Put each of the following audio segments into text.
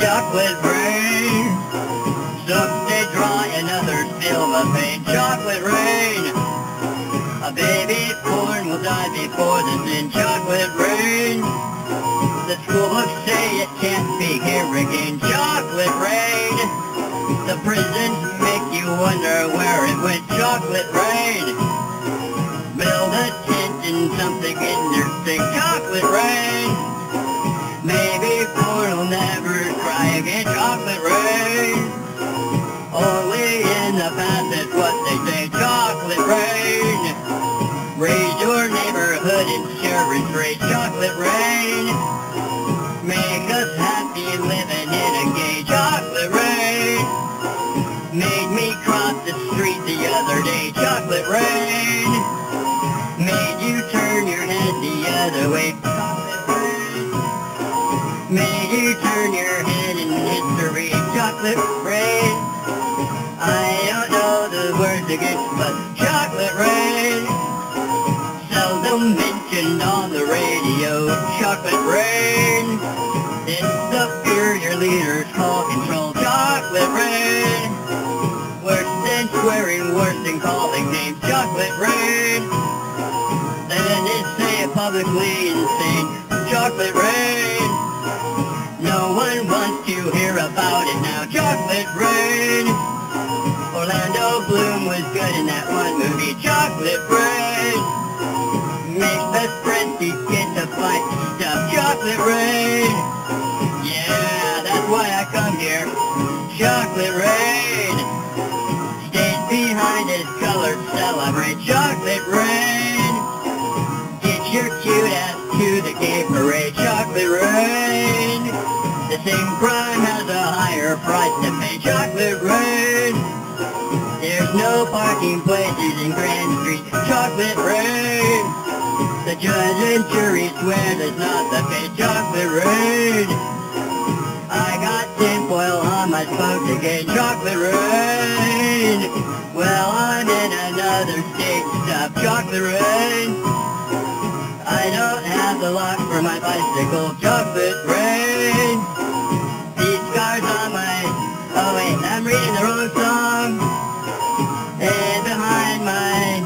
chocolate rain. Some stay dry and others feel the pain. Chocolate rain. A baby born will die before the sin. Chocolate rain. The school books say it can't be here again. Chocolate rain. The prisons make you wonder where it went. Chocolate rain. Build a tent and something in your sink. Chocolate rain. Maybe porn will never cry again. Chocolate rain. Only in the past is what they say. Chocolate rain. Raise your neighborhood insurance rate. Chocolate rain. Make us happy living in a gay. Chocolate rain. Made me cross the street the other day. Chocolate rain. Made you turn your head the other way. Chocolate rain. Made you turn your head in history. Chocolate rain. I don't know the words again, but chocolate rain. Seldom mentioned on the radio. Chocolate rain. It's the fear your leaders call control. Chocolate rain. Worse than swearing, worse than calling names. Chocolate rain. Then they say it publicly insane. Chocolate rain. No one wants to hear about it now. Chocolate rain. Orlando Bloom was good in that one movie. Chocolate rain. Makes best friends get to fight stuff. Chocolate rain. Yeah, that's why I come here. Chocolate rain. Stays behind his colors, celebrate. Chocolate rain. Get your cute ass to the gay parade. Chocolate rain. The same crime has a higher price to pay. Chocolate rain. There's no parking places in Grand Street. Chocolate rain. The judge and jury swear there's not the pay. Chocolate rain. I got tinfoil on my spokes again. Chocolate rain. Well, I'm in another state to stop. Chocolate rain. I don't have the lock for my bicycle. Chocolate rain. These scars on my... Oh wait, I'm reading the wrong song. And behind my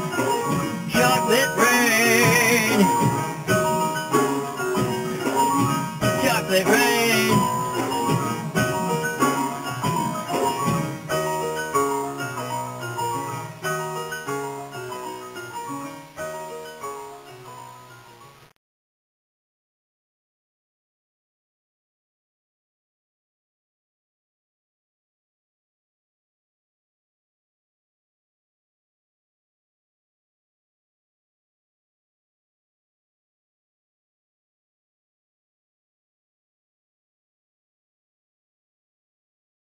chocolate rain.